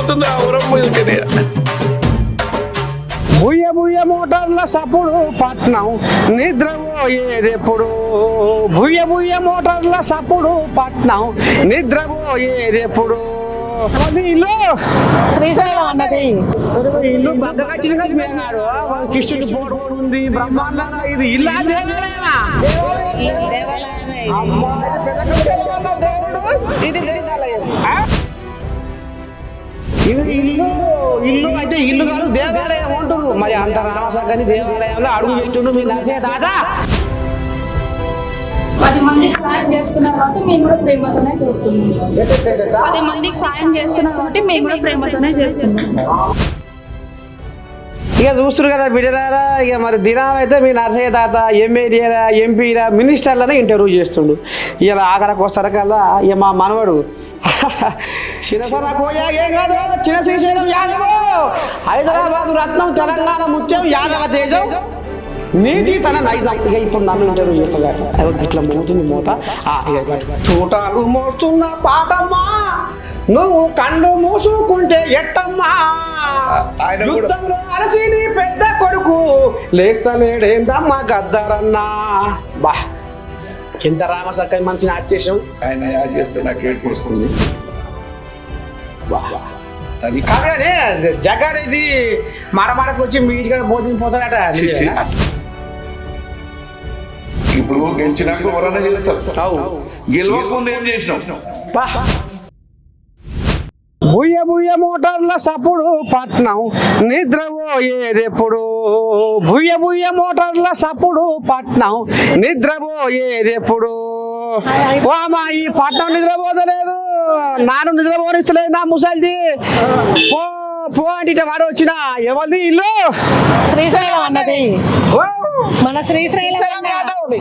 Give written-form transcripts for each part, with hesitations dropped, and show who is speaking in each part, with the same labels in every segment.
Speaker 1: వస్తుంది ఆ ఊరం మీదకి.
Speaker 2: బుయ్య బుయ్య మోటార్ల సప్పుడు పట్నం నిద్రపోయేదెప్పుడు, బుయ్య బుయ్య మోటార్ల సప్పుడు పట్నం నిద్రపోయేదెప్పుడు. ఇల్లు
Speaker 3: శ్రీశైలం అన్నది
Speaker 2: ఇల్లు బగ్గ కట్టిన కట్టినాడు, కృష్ణుడి ఫోటో ఉంది బ్రహ్మాండంగా. ఇది ఇల్లా దేవాలయమా?
Speaker 3: ఇది దేవాలయం.
Speaker 2: ఇది ఇల్లు ఇల్లు అంటే ఇల్లు కాదు దేవాలయం అంటున్నారు. మరి అంత రామసక్కని దేవాలయంలో అడుగు పెట్టుండు మీ నరసయ్య తాత.
Speaker 4: 10 మందికి సాయం చేస్తున్నారు కాబట్టి మేము కూడా ప్రేమతోనే చేస్తున్నాం. 10 మందికి సాయం చేస్తున్నారు కాబట్టి మేము కూడా ప్రేమతోనే చేస్తున్నాం.
Speaker 2: ఇక చూస్తున్నారు కదా బిడ్డలారా. ఇక మరి దినం అయితే మీ నరసయ్య తాత ఎమ్మెల్యేలా ఎంపీలా మినిస్టర్లనే ఇంటర్వ్యూ చేస్తుండు. ఇలా ఆఖరికి వస్తారకల్లా ఇక మా మనవడు చిన్నసరా కోయా ఏం కాదు చిన్న శ్రీశైలం యాదవ్, హైదరాబాదు రత్నం, తెలంగాణ ముత్యం, యాదవ తేజం, నీతి తన నైజం. ఇక ఇప్పుడు నన్ను ఇంటర్వ్యూ చేస్తాడు. ఇట్లా మోతుంది మోత. చూటాలు మోస్తున్న పాటమ్మా, నువ్వు కండు మూసుకుంటే ఎట్టమ్మా, యుద్ధంలో అలసి నీ పెద్ద కొడుకు లేస్తలేడేందమ్మా గద్దరన్నా. బా ఎంత రామసక్కని మంచి ఆశ్చేషం.
Speaker 1: ఆయన యాడ్ చేస్తే నాకు ఏడుపు వస్తుంది. అది
Speaker 2: కాగానే జగ్గారెడ్డి మాడమాడకు వచ్చి మీ ఇంటికి బోధించిపోతాడట.
Speaker 1: ఇప్పుడు గెలిచినాక ఎవరన్నా చేస్తారు, గెలవకముందు ఏం చేసినాం.
Speaker 2: బుయ్య బుయ్య మోటార్ల సప్పుడు పట్నం నిద్రపోయేదెప్పుడు, బుయ్య బుయ్య మోటార్ల సప్పుడు పట్నం నిద్రపోయేదెప్పుడు. ఓ అమ్మా ఈ పట్నం నిద్రపోతలేదు, నాను నిద్రపోనిస్తలేదు నా ముసలిది. పో పో అంటే వాడు వచ్చిన ఎవరిది ఇల్లు?
Speaker 3: శ్రీశైలం అన్నది మన శ్రీశైలం యాదవ్ది.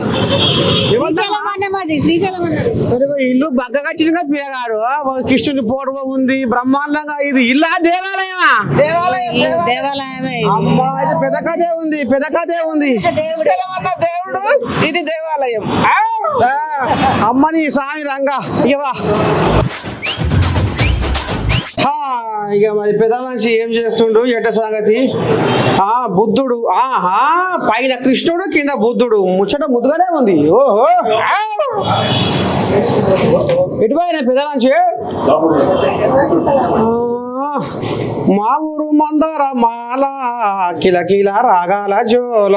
Speaker 2: ఇల్లు బగ్గ కట్టిన పిల్లగాడు, కృష్ణుని ఫోటో ఉంది బ్రహ్మాండంగా. ఇది ఇల్లా దేవాలయమా?
Speaker 3: దేవాలయమే.
Speaker 2: అమ్మా ఇది పెద్ద కథే ఉంది, పెద్ద కథే ఉంది.
Speaker 3: శ్రీశైలం అన్న దేవుడు, ఇది దేవాలయం.
Speaker 2: అమ్మని స్వామి రంగా. ఇక మరి పెద్ద మనిషి ఏం చేస్తుండు ఎట్ట సంగతి? బుద్ధుడు పైన కృష్ణుడు కింద బుద్ధుడు, ముచ్చట ముద్దుగానే ఉంది. ఓహో ఎటుపోయినా పెద్ద మనిషి? మా ఊరు మందర మాల కిలకిల రాగాల జోల,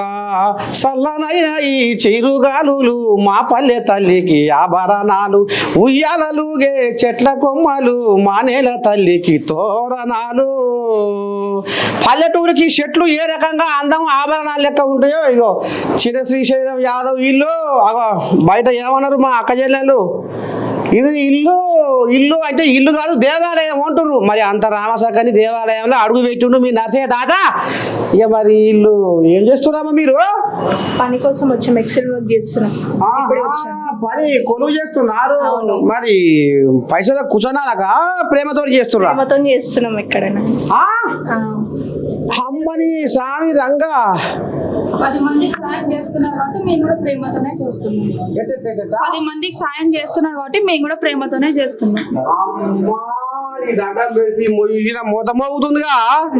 Speaker 2: సల్లనైన ఈ చిరుగాలులు మా పల్లె తల్లికి ఆభరణాలు, ఉయ్యాలలుగే చెట్ల కొమ్మలు మా నేల తల్లికి తోరణాలు. పల్లెటూరికి చెట్లు ఏ రకంగా అందం ఆభరణాలు లెక్క ఉంటాయో ఇగో చిన్న శ్రీశైలం యాదవ్ ఇల్లు. బయట ఏమన్నారు మా అక్క చెల్లెళ్ళు, ఇది ఇల్లు ఇల్లు అంటే ఇల్లు కాదు దేవాలయం అంటున్నారు. మరి అంత రామసక్కని దేవాలయంలో అడుగు పెట్టిండు మీ నరసయ్య తాత. ఇక మరి ఇల్లు ఏం చేస్తున్నామా మీరు?
Speaker 4: పని కోసం వచ్చాం, ఎక్సెల్ వర్క్ చేస్తున్నాం.
Speaker 2: పని కొలువు చేస్తున్నారు. మరి పైసలు కూర్చోనాలక ప్రేమతో చేస్తున్నారు?
Speaker 4: ప్రేమతో చేస్తున్నాం ఎక్కడైనా.
Speaker 2: అమ్మని స్వామి రంగా
Speaker 4: 10 మందికి సాయం చేస్తున్నారు కాబట్టి మేము కూడా ప్రేమతోనే చేస్తున్నాం. 10 మందికి సాయం చేస్తున్నారు కాబట్టి మేము కూడా ప్రేమతోనే చేస్తున్నాం.
Speaker 2: మూత మోగుతుందిగా.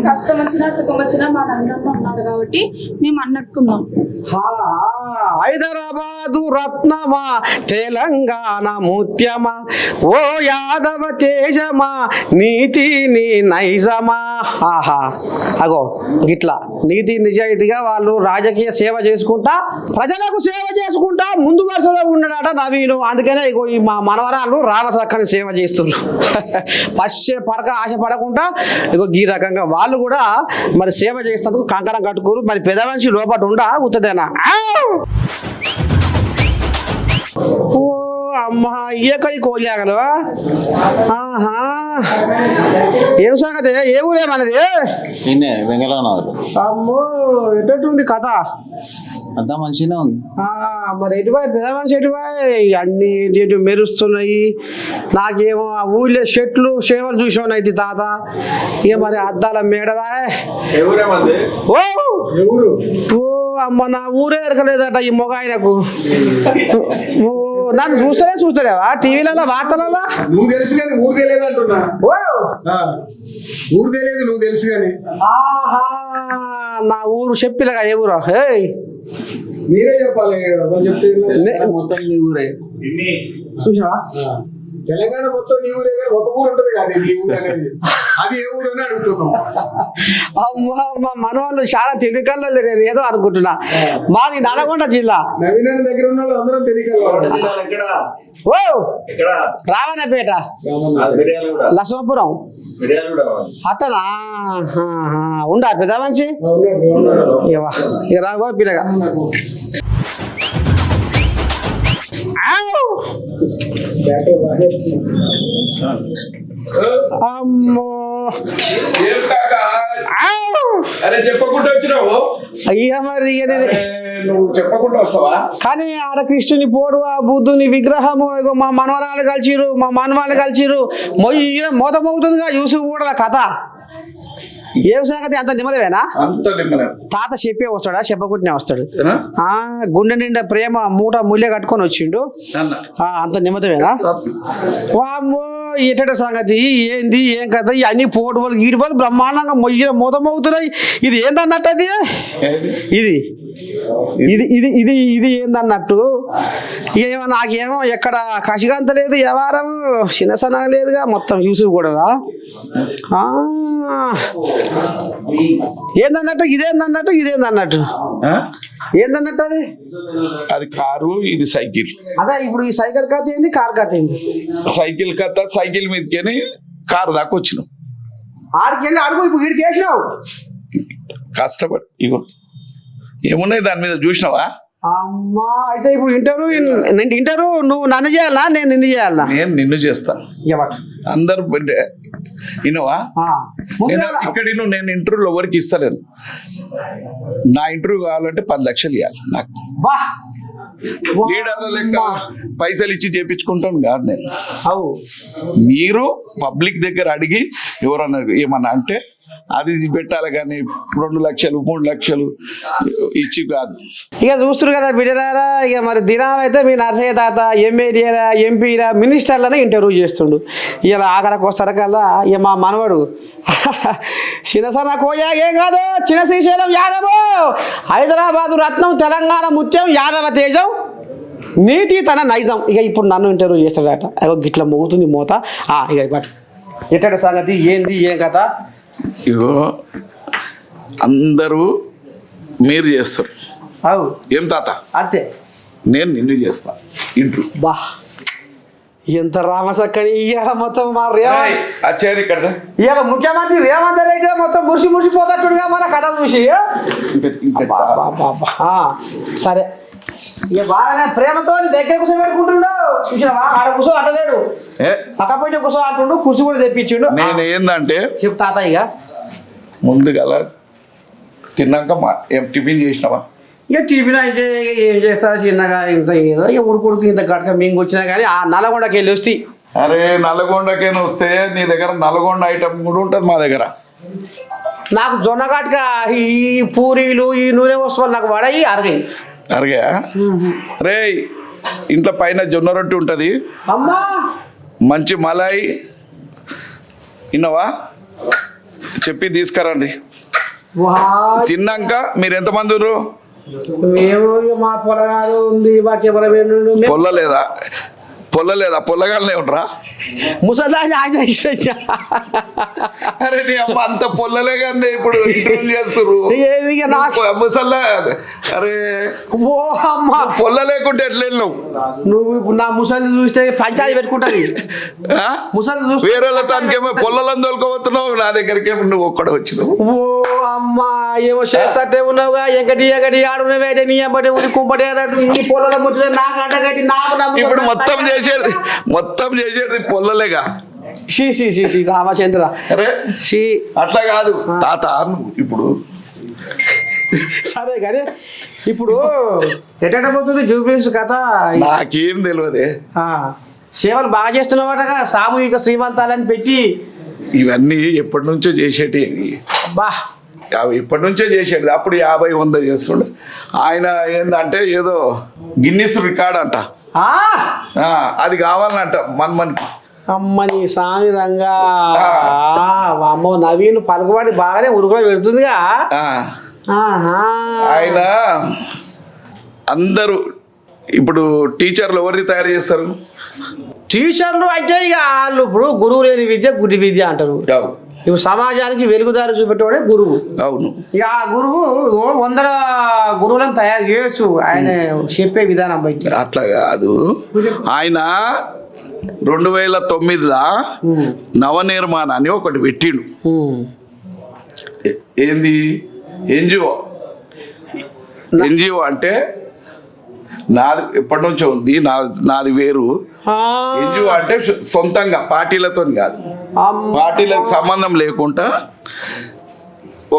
Speaker 4: కష్టం వచ్చినా సుఖం వచ్చినా మా రంగంలో ఉన్నాడు కాబట్టి మేము అన్నట్టుకున్నాం.
Speaker 2: హైదరాబాదు రత్నమా, తెలంగాణ ముత్యమా, ఓ యాదవ తేజమా, నీతి నీ నైజమా. అగో గిట్లా నీతి నిజాయితీగా వాళ్ళు రాజకీయ సేవ చేసుకుంటా, ప్రజలకు సేవ చేసుకుంటా ముందు వరుసలో ఉన్నాడట నవీను. అందుకనే ఇగో ఈ మా మనవరాలు రామసక్కని సేవ చేస్తున్నారు. పశ్చే పరక ఆశ పడకుండా ఇగో ఈ రకంగా వాళ్ళు కూడా మరి సేవ చేసేందుకు కంకణం కట్టుకోరు. మరి పెద్ద మనిషి లోపల ఉండా ఉత్తదేనా? ఓ అమ్మా ఎక్కడి కోలేగలవా? ఏం సంగతి? ఏ ఊరేమన్నది? అమ్మో ఎటుంది కథ?
Speaker 5: అంతా మంచిగా ఉంది.
Speaker 2: మరి ఎటువై పెద్ద మనిషి ఎటువై అన్ని ఎటు మెరుస్తున్నాయి. నాకేమో ఆ ఊళ్ళో చెట్లు సేవలు చూసాను అయితే తాత. ఇక మరి అద్దాల మేడరా. ఓ అమ్మ నా ఊరే ఎరకలేదట ఈ మొగ ఆయనకు. ఓ నన్ను చూస్తలేవా టీవీలలో వార్తలలో
Speaker 6: నువ్వు తెలుసు కానీ ఊరు తెలియదు అంటున్నా.
Speaker 2: ఓ
Speaker 6: ఆ, ఊరు తెలియదు నువ్వు తెలుసు కానీ.
Speaker 2: ఆహా నా ఊరు చెప్పిలగా ఏ ఊరు ఏయ్
Speaker 6: మీరే చెప్పాలి వాళ్ళు చెప్తే
Speaker 5: మొత్తం నీ ఊరే.
Speaker 2: చూసావా
Speaker 6: ఆ, తెలంగాణ మొత్తం నీ ఊరే కానీ ఒక ఊరు ఉంటది కాదు నీ ఊరు అనేది. అది ఏ ఊరు అని అడుగుతున్నాం.
Speaker 2: మా మనవాళ్ళు చాలా తెలికల్లో నేను ఏదో అనుకుంటున్నా. మాది నల్గొండ జిల్లా.
Speaker 6: నవీన దగ్గర ఉన్న వాళ్ళు అందరం తెలియదు.
Speaker 2: ఓ రావణపేట లక్ష్మపురం అట్టనా ఉండా పెద్ద మనిషి ఇక రాగో పిల్లగా అమ్మో
Speaker 1: ఏం కాక? అరే చెప్పకుండా వచ్చినావు.
Speaker 2: అయ్యా మరి ఇక నేను
Speaker 1: నువ్వు చెప్పకుండా వస్తావా?
Speaker 2: కానీ ఆడ కృష్ణుని పోడు ఆ బుద్ధుని విగ్రహము ఇగో మా మనవరాలు కలిసిరు మా మనవాళ్ళు కలిసిరు మోత మోగుతుందిగా యూసుఫ్ కూడా కథ ఏం సంగతి అంత నిమ్మలవేనా
Speaker 1: అంత నిమ్మలం.
Speaker 2: తాత చెప్పే వస్తాడా చెప్పకుండానే వస్తాడు
Speaker 1: ఏనా?
Speaker 2: ఆ గుండె నిండా ప్రేమ మూట ముల్లె కట్టుకొని వచ్చిండు
Speaker 1: అన్న.
Speaker 2: అంత నిమ్మతమేనా వామ్మో ఎటట సంగతి ఏంది ఏం కథ ఇవన్నీ పోటు వాళ్ళు గీడి వాళ్ళు బ్రహ్మాండంగా మూత మోగుతున్నాయి ఇది ఏందన్నట్టు అది ఇది ఇది ఇది ఇది ఇది ఏందన్నట్టు ఇక ఏమో నాకేమో ఎక్కడ కసిగంత లేదు వ్యవహారం చిన్నసన లేదుగా మొత్తం యూసుఫ్ కూడా ఏందన్నట్టు ఇదేందన్నట్టు ఇదేందన్నట్టు
Speaker 1: ఆ?
Speaker 2: ఏందన్నట్టు అది
Speaker 1: అది కారు ఇది సైకిల్.
Speaker 2: అదే ఇప్పుడు ఈ సైకిల్ కథ ఏంది కార్ కథ ఏంది
Speaker 1: సైకిల్ కథ సైకిల్ మీదకి కారు దాకా వచ్చినావు.
Speaker 2: ఆడికి వెళ్ళి అడుగు ఇప్పుడు వీడికి వేసినావు
Speaker 1: కష్టపడి ఇగో ఏమున్నాయి దాని మీద చూసినావా?
Speaker 2: అమ్మా అయితే ఇప్పుడు ఇంటర్వ్యూ నువ్వు నన్ను చేయాలా నేను నిన్ను చేయాలా
Speaker 1: నేను నిన్ను చేస్తా. అందరు వినవా? ఇక్కడ నేను ఇంటర్వ్యూలో ఎవరికి ఇస్తలేను. నా ఇంటర్వ్యూ కావాలంటే 10 లక్షలు ఇవ్వాలి నాకు. లీడర్ల లెక్క పైసలు ఇచ్చి చేపించుకుంటాను కాదు నేను. మీరు పబ్లిక్ దగ్గర అడిగి ఎవరన్నా ఏమన్నా అంటే అది పెట్టాలి కానీ 2 లక్షలు 3 లక్షలు ఇచ్చి కాదు.
Speaker 2: ఇక చూస్తున్నారు కదా బిడ్డలారా ఇక మరి దినం అయితే మీ నర్సయ్య తాత ఎమ్మెల్యేలా ఎంపీలా మినిస్టర్లనే ఇంటర్వ్యూ చేస్తుండు. ఇలా ఆఖరికి వస్తారకల్లా ఇక మా మనవడు చిన్నసన్న కోయా ఏం కాదు చిన్న శ్రీశైలం యాదవ్ హైదరాబాదు రత్నం తెలంగాణ ముత్యం యాదవ తేజం నీతి తన నైజం. ఇక ఇప్పుడు నన్ను ఇంటర్వ్యూ చేస్తాడట. ఇక గిట్ల మోగుతుంది మోత. ఇక బట్ ఎట్టడి సంగతి ఏంది ఏం కదా
Speaker 1: ఇగో అందరూ మీరు చేస్తారు. ఏం తాత
Speaker 2: అంతే
Speaker 1: నేను నిన్ను చేస్తా ఇంటర్వ్యూ.
Speaker 2: బా ఎంత రామసక్కని ఇవాళ మొత్తం మా
Speaker 1: వచ్చారు ఇక్కడ
Speaker 2: ఇవాళ ముఖ్యమంత్రి రేవంత్ రెడ్డి మొత్తం మురిసిపోతట్టుగా మన కథ చూసి సరే ఇక బాగా ప్రేమతో దగ్గర కూర్చో పెట్టుకుంటుండో చూసినావా ఆడ కూర్చో అంటలేడు పక్క పోయి కూర్చో అంటుండు కుర్చీ కూడా తెప్పించిండు.
Speaker 1: నేను ఏందంటే
Speaker 2: చెప్పు తాత ఇక
Speaker 1: ముందుగల తిన్నాక ఏం టిఫిన్ చేసినావా?
Speaker 2: ఇక టిఫిన్ అయితే ఏం చేస్తారు చిన్నగా ఇంత ఏదో ఇక ఉడుకుడుకు ఇంత గడక మింగి వచ్చినా కానీ ఆ నల్గొండకి వెళ్ళి వస్తాయి.
Speaker 1: అరే నల్గొండకేనా వస్తే నీ దగ్గర నల్గొండ ఐటమ్ కూడా ఉంటుంది మా దగ్గర.
Speaker 2: నాకు జొన్న గట్క ఈ పూరీలు ఈ నూనె వస్తువులు నాకు పడాయి అరగాయి.
Speaker 1: అరగా రే ఇంట్లో పైన జొన్న రొట్టె ఉంటుంది
Speaker 2: అమ్మా
Speaker 1: మంచి మలాయి విన్నావా చెప్పి తీసుకురండి. తిన్నాక మీరు ఎంతమంది ఉన్నారు?
Speaker 2: మేము మా పొలగాడు ఉంది
Speaker 1: పొల్లలేదా పొల్లగానే ఉండరా?
Speaker 2: ముసలాన్ని ఆయన
Speaker 1: అరే నీ అమ్మ అంత పొల్లలే కానీ ఇప్పుడు ఇంటర్వ్యూ చేస్తారు ముసల్లా. అరే
Speaker 2: ఓ అమ్మ
Speaker 1: పొల్ల లేకుంటే ఎట్లా వెళ్ళావు
Speaker 2: నువ్వు? ఇప్పుడు నా ముసలి చూస్తే పంచాయతీ పెట్టుకుంటాను. ముసలి చూస్తే
Speaker 1: వేరే తనకేమో పొల్లలను తోలుకోబోతున్నావు, నా దగ్గరికి నువ్వు ఒక్కడే వచ్చినావు.
Speaker 2: ఓ అమ్మ ఏమో చేస్తట్టే ఉన్నావుగా ఎగటి ఎగటి ఆడున్నవేటే నీ అబ్బటి ఊరి కుంపటి నీ పొలాల ముచ్చే నాకు అంటగట్టి నాకు
Speaker 1: ఇప్పుడు మొత్తం చేసేది పొల్లలేగా.
Speaker 2: రామచంద్ర
Speaker 1: అరే అట్లా కాదు తాత ఇప్పుడు
Speaker 2: సరే కానీ ఇప్పుడు ఎట్ట పోతుంది జూబ్లీస్ కథ
Speaker 1: నాకేం తెలియదే.
Speaker 2: సేవలు బాగా చేస్తున్నావాటగా సామూహిక శ్రీమంతాలని పెట్టి
Speaker 1: ఇవన్నీ ఎప్పటి నుంచో చేసేటి.
Speaker 2: బా
Speaker 1: అవి ఇప్పటి నుంచే చేసాడు, అప్పుడు 50-100 చేస్తుండే. ఆయన ఏంటంటే ఏదో గిన్నిస్ రికార్డ్ అంట, అది కావాలంట మనకి.
Speaker 2: అమ్మని స్వామి రంగా, అమ్మో నవీన్ పలుకుబడి బాగానే ఉరుకులో పెడుతుందిగా.
Speaker 1: ఆయన అందరూ ఇప్పుడు టీచర్లు ఎవరిని తయారు చేస్తారు?
Speaker 2: టీచర్లు అంటే ఇక వాళ్ళు ఇప్పుడు గురువు లేని విద్య గుడి విద్య అంటారు. ఇప్పుడు సమాజానికి వెలుగుదారి చూపెట్టేవాడే గురువు.
Speaker 1: అవును.
Speaker 2: ఇక ఆ గురువు 100 గురువులను తయారు చేయొచ్చు ఆయన చెప్పే విధానం బట్టి.
Speaker 1: అట్లా కాదు, ఆయన 2009లో నవనిర్మాణ అని ఒకటి పెట్టిండు. ఏంది? ఎన్జిఓ అంటే నాది ఎప్పటి నుంచో ఉంది, నాది వేరు. ఎన్జిఓ అంటే సొంతంగా పార్టీలతో కాదు, పార్టీలకు సంబంధం లేకుండా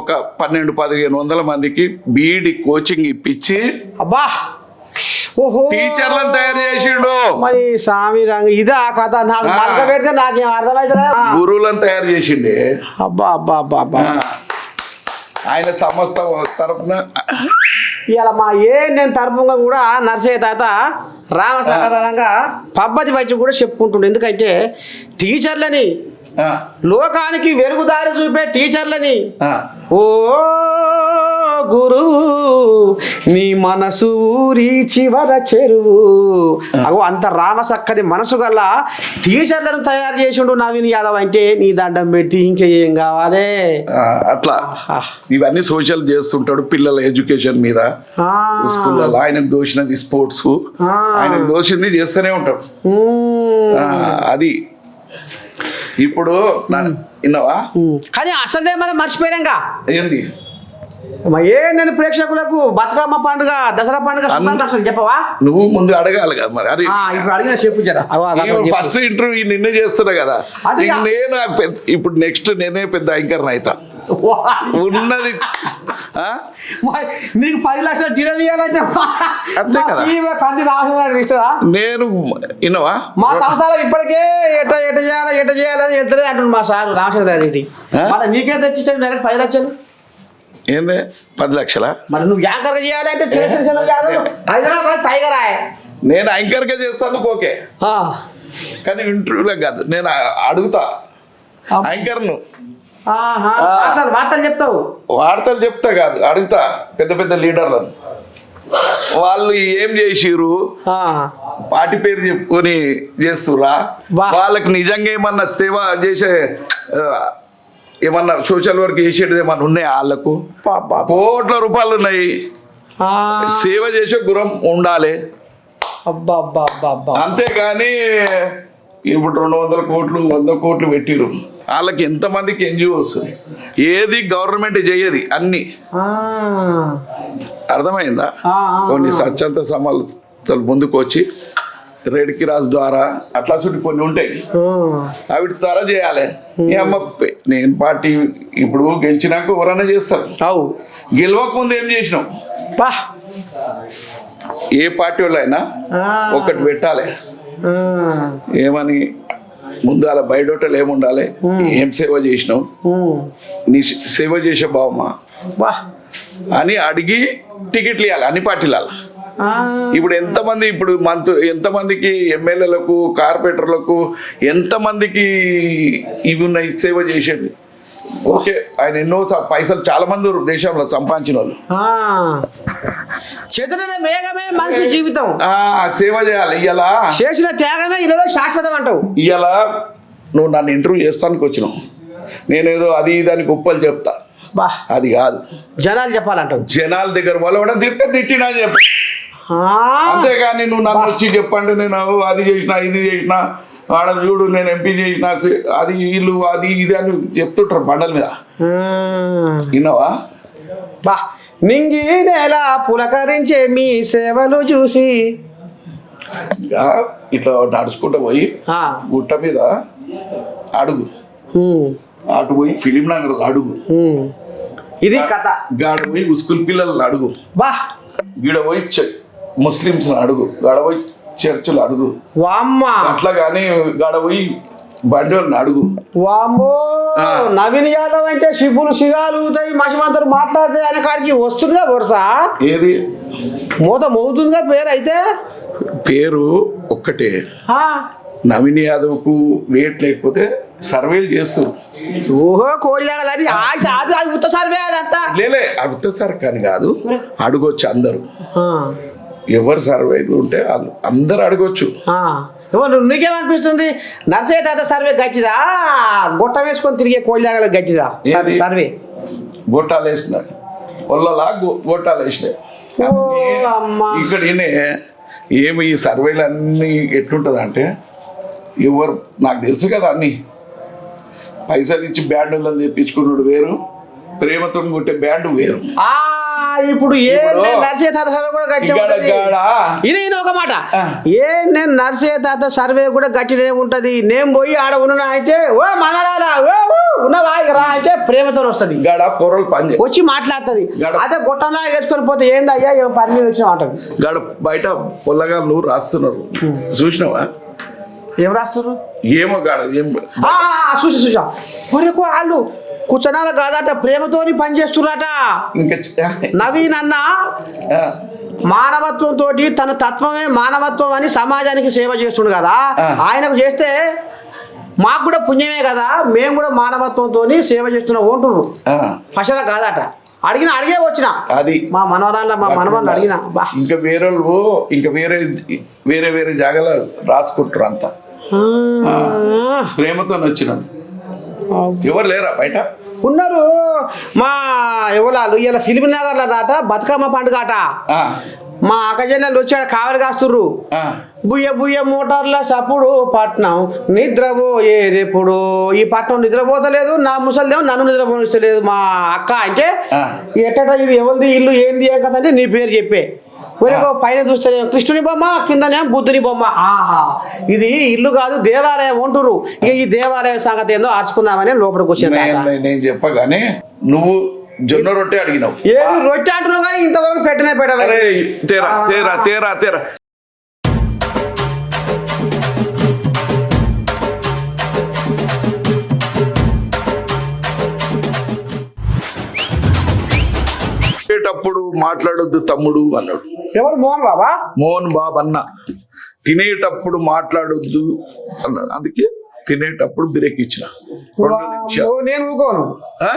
Speaker 1: ఒక 1200-1500 మందికి బీఈడి కోచింగ్ ఇప్పించి
Speaker 2: అబ్బా ఓహో
Speaker 1: టీచర్లను తయారు చేసిండు.
Speaker 2: మరి స్వామి రంగ ఇదా కథ, నాకు మరక పెడితే నాకేం అర్థమైతే
Speaker 1: గురువులను తయారు చేసిండే.
Speaker 2: అబ్బా అబ్బా అబ్బా అబ్బా.
Speaker 1: ఆయన సంస్థ తరఫున
Speaker 2: ఇవాళ మా నేను తరపుగా కూడా నర్సయ్య తాత రామసాధారణంగా పద్ధతి బట్టి కూడా చెప్పుకుంటుండే. ఎందుకంటే టీచర్లని లోకానికి వెలుగుదారి చూపే టీచర్లని ఓ గురువు నీ మనసు ఊరి చివర చెరువు అగో అంత రామసక్కని మనసు గల టీచర్లను తయారు చేసిండు నవీన్ యాదవ్. అంటే నీ దండం పెట్టి ఇంకేం కావాలి.
Speaker 1: అట్లా ఇవన్నీ సోషల్ చేస్తుంటాడు, పిల్లల ఎడ్యుకేషన్ మీద, స్కూళ్ళలో ఆయనకు దోషినది స్పోర్ట్స్, ఆయనకు దోషింది చేస్తూనే ఉంటాడు. అది ఇప్పుడు విన్నావా?
Speaker 2: కానీ అసలే మనం మర్చిపోయాక
Speaker 1: ఏంది
Speaker 2: నేను ప్రేక్షకులకు బతుకమ్మ పండుగ, దసరా పండుగ శుభాకాంక్షలు చెప్పవా?
Speaker 1: నువ్వు ముందు అడగాలి కదా మరి. అది
Speaker 2: ఇప్పుడు అడిగిన చెప్పు జరా.
Speaker 1: ఫస్ట్ ఇంటర్వ్యూ నిన్నే చేస్తున్నా కదా, నేను ఇప్పుడు నెక్స్ట్ నేనే పెద్ద యాంకర్ అవుతా ఉన్నది.
Speaker 2: నీకు 10 లక్షలు జీతం ఇవ్వాలంటే కంది రామచంద్ర ఇస్తారా?
Speaker 1: నేను విన్నావా,
Speaker 2: మా సంస్థలో ఇప్పటికే ఎట చేయాలని ఎంతలే అంటుండు మా సార్ రామచంద్రారెడ్డి. మళ్ళీ నీకే తెచ్చిచ్చాడు నెలకు 10 లక్షలు.
Speaker 1: ఏంది 10 లక్షలా?
Speaker 2: మరి నువ్వు యాంకర్ చేయాలంటే హైదరాబాద్ టైగర్ ఆయ్.
Speaker 1: నేను యాంకర్ గా చేస్తాను ఓకే, కానీ ఇంటర్వ్యూలో కాదు. నేను అడుగుతా యాంకర్ను,
Speaker 2: వార్తలు చెప్తావు.
Speaker 1: వార్తలు చెప్తా కాదు, అడుగుతా పెద్ద పెద్ద లీడర్లను. వాళ్ళు ఏం చేసిర్రు, పార్టీ పేరు చెప్పుకొని చేస్తుర్రా, వాళ్ళకి నిజంగా ఏమన్నా సేవ చేసే ఏమన్నా సోషల్ వర్క్ చేసేది ఏమన్నా ఉన్నాయి వాళ్ళకు? కోట్ల రూపాయలు ఉన్నాయి, సేవ చేసే గురం ఉండాలి. అంతేగాని ఇప్పుడు 200 కోట్లు 100 కోట్లు పెట్టిరు, వాళ్ళకి ఎంతమందికి ఎన్జిఓస్, ఏది గవర్నమెంట్ చేయది అన్ని. అర్థమైందా? కొన్ని స్వచ్ఛంద సంస్థలు ముందుకు వచ్చి రెడ్ క్రాస్ ద్వారా అట్లా చుట్టూ కొన్ని ఉంటాయి, అవిటి ద్వారా చేయాలి. అమ్మ నేను పార్టీ ఇప్పుడు గెలిచినాక ఎవరైనా చేస్తారు, గెలవక ముందు ఏం చేసినాం? ఏ పార్టీ వాళ్ళు అయినా ఒకటి పెట్టాలి, ఏమని ముందు అలా బయటోటలు ఏముండాలి, ఏం సేవ చేసినావు, నీ సేవ చేసే బావమ్మా అని అడిగి టికెట్లు ఇవ్వాలి అన్ని పార్టీల. ఇప్పుడు ఎంతమంది, ఇప్పుడు ఎంతమందికి ఎమ్మెల్యేలకు, కార్పొరేటర్లకు ఎంతమందికి ఇవి ఉన్నాయి సేవ చేసేది. ఓకే, ఆయన ఎన్నో పైసలు చాలా మంది దేశంలో సంపాదించిన వాళ్ళు.
Speaker 2: మనిషి జీవితం
Speaker 1: సేవ చేయాలి. ఇలా
Speaker 2: చేసిన త్యాగమే ఇలా శాశ్వతం అంటావు.
Speaker 1: ఇలా నువ్వు నన్ను ఇంటర్వ్యూ చేస్తానికి వచ్చినావు, నేనేదో అది దానికి గొప్పలు చెప్తా, అది కాదు.
Speaker 2: జనాలు చెప్పాలంటావు.
Speaker 1: జనాల దగ్గర వాళ్ళు కూడా తిట్టినా చెప్ప, అంతేగాని నువ్వు నన్ను వచ్చి చెప్పండి నేను అది చేసిన ఇది చేసిన వాడ చూడు నేను ఎంపీ చేసిన అది వీళ్ళు అది ఇది అని చెప్తుంటారు బండల మీద. విన్నావా?
Speaker 2: నింగి నేల పులకరించే మీ సేవలు చూసి
Speaker 1: ఇట్లా నడుచుకుంటూ పోయి గుట్ట మీద అడుగు, అటు పోయి ఫిలిం నగర్ అడుగు,
Speaker 2: ఇది కథ.
Speaker 1: గాడ పోయి స్కూల్ పిల్లలను అడుగు, గీడ పోయి ముస్లింస్ అడుగు, గాడ పోయి చర్చిలు అడుగు, అట్లా కానీ గాడ పోయి బండి అడుగు.
Speaker 2: వామ్మో
Speaker 1: ఆ.
Speaker 2: నవీన్ యాదవ్ అంటే శివులు సిగాలు ఊతాయి మసిమంతరు మాట్లాడితే ఆయన కాడికి వస్తుందిగా వరుస
Speaker 1: ఏది
Speaker 2: మూత మోగుతుందిగా పేరు అయితే
Speaker 1: పేరు ఒక్కటే.
Speaker 2: ఆ.
Speaker 1: నవీన్ యాదవ్ కు వెయిట్ లేకపోతే సర్వేలు చేస్తారు.
Speaker 2: ఓహో కోళ్ళని ఆశ అది అది ఉత్త సర్వే అదంతా
Speaker 1: లేలే అడుగుతా సార్ కానీ కాదు, అడగొచ్చు అందరు.
Speaker 2: ఆ.
Speaker 1: ఎవరు సర్వేలు ఉంటే వాళ్ళు అందరు అడగొచ్చు.
Speaker 2: ఆ. ఎవరు నీకేమనిపిస్తుంది నర్సయ్య తాత సర్వే గట్టిదా గొట్ట వేసుకొని తిరిగే కోళ్ళ గట్టిదా
Speaker 1: ఏది?
Speaker 2: సర్వే
Speaker 1: గొట్టాలు వేసిన పొల్లలా గొట్టాలు వేసినాయి.
Speaker 2: ఓ అమ్మా.
Speaker 1: ఇక్కడ ఏమి ఈ సర్వేలు అన్నీ ఎట్లుంటుంది అంటే ఎవరు నాకు తెలుసు కదా అన్ని పైసలు ఇచ్చి బ్యాండులను తెప్పించుకున్నాడు వేరు, ప్రేమతో కొట్టే బ్యాండ్ వేరు.
Speaker 2: ఆ ఇప్పుడు ఏ
Speaker 1: ఇప్పుడు
Speaker 2: నర్సయ్య తాత సర్వే కూడా గట్టి
Speaker 1: ఇక్కడ
Speaker 2: ఉంటది.
Speaker 1: కాడ
Speaker 2: ఈయన ఒక మాట
Speaker 1: ఆ.
Speaker 2: నేను నర్సయ్య తాత సర్వే కూడా గట్టినే ఉంటది. నేను పోయి ఆడ ఉన్నా అయితే ఓ మనరాలా ఓ ఉన్నవా ఇక రా అయితే ప్రేమతో వస్తుంది
Speaker 1: గాడ కూరలు పని
Speaker 2: వచ్చి మాట్లాడుతుంది.
Speaker 1: గడ.
Speaker 2: అదే గొట్టంలా వేసుకొని పోతే ఏంది అయ్యా ఏం పని మీద వచ్చిన అంటది.
Speaker 1: గాడ బయట పొల్లగాళ్ళు రాస్తున్నారు చూసినావా?
Speaker 2: ఏం రాస్తారు
Speaker 1: ఏమో గాడ ఏం
Speaker 2: చూసా ఒరేకో వాళ్ళు కూర్చొనాల కాదట ప్రేమతోని పని చేస్తున్నట.
Speaker 1: ఇంకా
Speaker 2: నవీన్ అన్న
Speaker 1: ఆ,
Speaker 2: మానవత్వంతో తన తత్వమే మానవత్వం అని సమాజానికి సేవ చేస్తుండు కదా,
Speaker 1: ఆ.
Speaker 2: ఆయనకు చేస్తే మాకు కూడా పుణ్యమే కదా, మేము కూడా మానవత్వంతో సేవ చేస్తున్నాం అంటున్నారు.
Speaker 1: ఆ,
Speaker 2: ఫసల కాదట అడిగే వచ్చిన
Speaker 1: అది
Speaker 2: మా మనవరాళ్ళ మా మనవరాన్ని అడిగిన బా
Speaker 1: ఇంకా వేరే వాళ్ళు ఇంకా వేరే వేరే వేరే జాగాలో రాసుకుంటారు అంతా ప్రేమతో వచ్చినాం. ఎవరు లేరా బయట?
Speaker 2: ఉన్నారు మా ఎవరాలు ఇలా ఫిలిం నగర్లో రాట బతుకమ్మ పండుగ అట.
Speaker 1: ఆ,
Speaker 2: మా అక్కజల్లలు వచ్చాడు కావరి కాస్తుర్రు.
Speaker 1: ఆ,
Speaker 2: బుయ్య బుయ్య మోటార్ల సప్పుడు పట్నం నిద్రపోయేదెప్పుడు. ఈ పట్నం నిద్రపోతలేదు, నా ముసలిదేమో నన్ను నిద్రపోనిస్తలేదు. మా అక్క అంటే
Speaker 1: ఆ.
Speaker 2: ఎట్టట ఇది ఎవరిది ఇల్లు ఏంది ఏం కదా అంటే నీ పేరు చెప్పే ఒరేకో పైన చూస్తేనే కృష్ణుని బొమ్మ కిందనే బుద్ధుని బొమ్మ. ఆహా ఇది ఇల్లు కాదు దేవాలయం అంటురు. ఇక ఈ దేవాలయం సంగతి ఏందో ఆర్చుకుందామని లోపలికి వచ్చాను.
Speaker 1: నేను చెప్పగానే నువ్వు జొన్న రొట్టె అడిగినావు.
Speaker 2: ఏది రొట్టె అంటున్నావు కానీ ఇంతవరకు పెట్టనే పెట్టవే.
Speaker 1: అరే తేరా తేరా తేరా తేరా తినేటప్పుడు మాట్లాడొద్దు తమ్ముడు అన్నాడు
Speaker 2: ఎవరు మోహన్ బాబా?
Speaker 1: మోహన్ బాబు అన్న. తినేటప్పుడు మాట్లాడొద్దు అన్నాడు, అందుకే తినేటప్పుడు బ్రేక్ ఇచ్చిన 2 నిమిషాలు.
Speaker 2: నేను ఊకోను.
Speaker 1: ఆ?